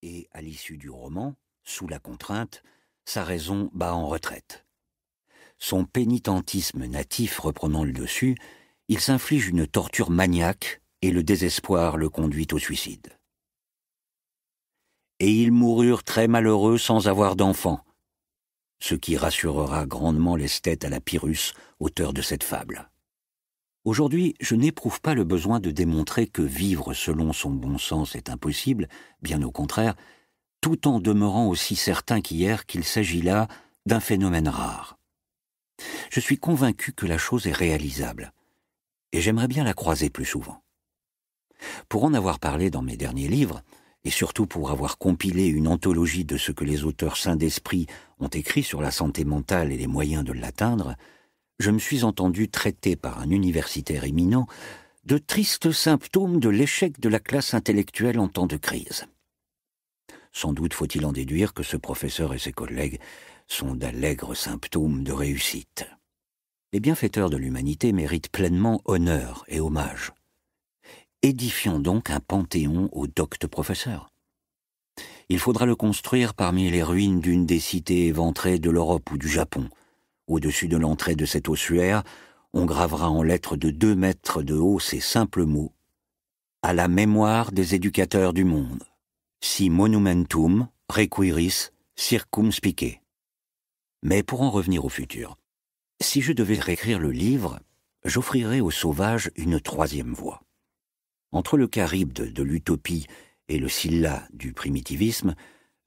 Et à l'issue du roman, sous la contrainte, sa raison bat en retraite. Son pénitentisme natif reprenant le dessus, il s'inflige une torture maniaque et le désespoir le conduit au suicide. Et ils moururent très malheureux sans avoir d'enfants, ce qui rassurera grandement l'esthète à la Pyrrhus, auteur de cette fable. Aujourd'hui, je n'éprouve pas le besoin de démontrer que vivre selon son bon sens est impossible, bien au contraire, tout en demeurant aussi certain qu'hier qu'il s'agit là d'un phénomène rare. Je suis convaincu que la chose est réalisable, et j'aimerais bien la croiser plus souvent. Pour en avoir parlé dans mes derniers livres, et surtout pour avoir compilé une anthologie de ce que les auteurs saints d'esprit ont écrit sur la santé mentale et les moyens de l'atteindre, je me suis entendu traiter par un universitaire éminent de tristes symptômes de l'échec de la classe intellectuelle en temps de crise. Sans doute faut-il en déduire que ce professeur et ses collègues sont d'allègres symptômes de réussite. Les bienfaiteurs de l'humanité méritent pleinement honneur et hommage. Édifions donc un panthéon au docte professeur. Il faudra le construire parmi les ruines d'une des cités éventrées de l'Europe ou du Japon. Au-dessus de l'entrée de cet ossuaire, on gravera en lettres de 2 mètres de haut ces simples mots: « À la mémoire des éducateurs du monde. Si monumentum requiris circumspice ». Mais pour en revenir au futur, si je devais réécrire le livre, j'offrirais aux sauvages une 3e voie. Entre le Charybde de l'utopie et le Scylla du primitivisme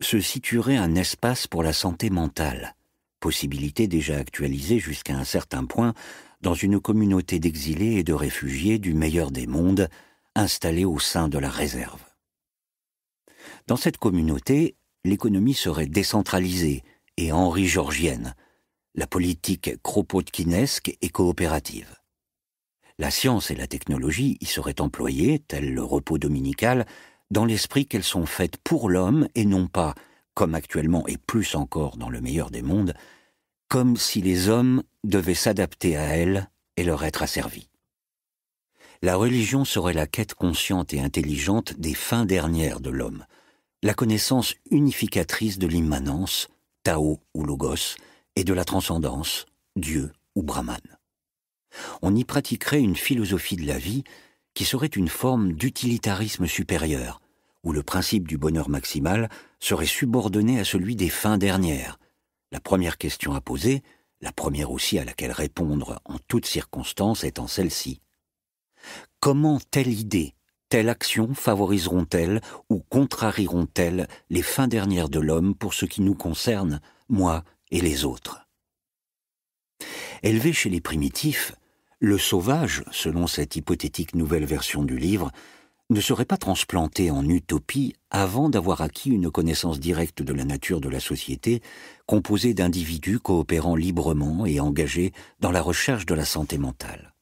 se situerait un espace pour la santé mentale, possibilité déjà actualisée jusqu'à un certain point dans une communauté d'exilés et de réfugiés du meilleur des mondes installés au sein de la réserve. Dans cette communauté, l'économie serait décentralisée et henri-georgienne, la politique kropotkinesque et coopérative. La science et la technologie y seraient employées, tel le repos dominical, dans l'esprit qu'elles sont faites pour l'homme et non pas, comme actuellement et plus encore dans le meilleur des mondes, comme si les hommes devaient s'adapter à elles et leur être asservis. La religion serait la quête consciente et intelligente des fins dernières de l'homme, la connaissance unificatrice de l'immanence, Tao ou Logos, et de la transcendance, Dieu ou Brahman. On y pratiquerait une philosophie de la vie qui serait une forme d'utilitarisme supérieur, où le principe du bonheur maximal serait subordonné à celui des fins dernières. La première question à poser, la première aussi à laquelle répondre en toutes circonstances, étant celle-ci: comment telle idée, telle action favoriseront-elles ou contrarieront-elles les fins dernières de l'homme pour ce qui nous concerne, moi et les autres? Élevé chez les primitifs, le sauvage, selon cette hypothétique nouvelle version du livre, ne serait pas transplanté en utopie avant d'avoir acquis une connaissance directe de la nature de la société, composée d'individus coopérant librement et engagés dans la recherche de la santé mentale.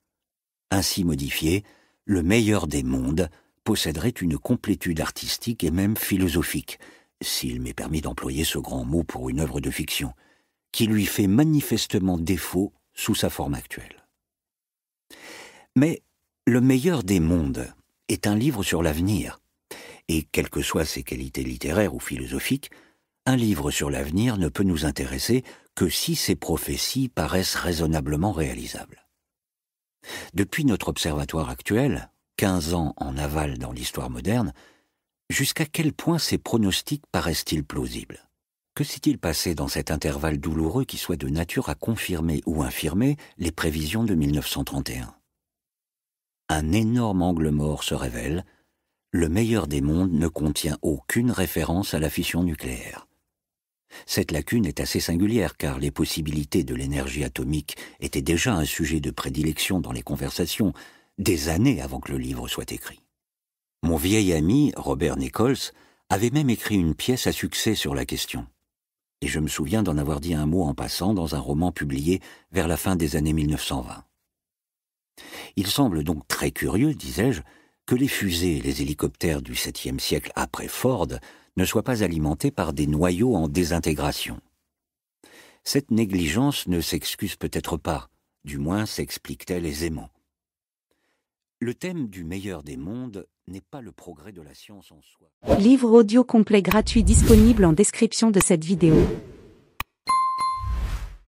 Ainsi modifié, le meilleur des mondes posséderait une complétude artistique et même philosophique, s'il m'est permis d'employer ce grand mot pour une œuvre de fiction, qui lui fait manifestement défaut sous sa forme actuelle. Mais le meilleur des mondes est un livre sur l'avenir, et quelles que soient ses qualités littéraires ou philosophiques, un livre sur l'avenir ne peut nous intéresser que si ses prophéties paraissent raisonnablement réalisables. Depuis notre observatoire actuel, 15 ans en aval dans l'histoire moderne, jusqu'à quel point ces pronostics paraissent-ils plausibles? Que s'est-il passé dans cet intervalle douloureux qui soit de nature à confirmer ou infirmer les prévisions de 1931? Un énorme angle mort se révèle: le meilleur des mondes ne contient aucune référence à la fission nucléaire. Cette lacune est assez singulière car les possibilités de l'énergie atomique étaient déjà un sujet de prédilection dans les conversations des années avant que le livre soit écrit. Mon vieil ami, Robert Nichols, avait même écrit une pièce à succès sur la question. Et je me souviens d'en avoir dit un mot en passant dans un roman publié vers la fin des années 1920. Il semble donc très curieux, disais-je, que les fusées et les hélicoptères du 7e siècle après Ford ne soient pas alimentés par des noyaux en désintégration. Cette négligence ne s'excuse peut-être pas, du moins s'explique-t-elle aisément. Le thème du meilleur des mondes n'est pas le progrès de la science en soi. Livre audio complet gratuit disponible en description de cette vidéo.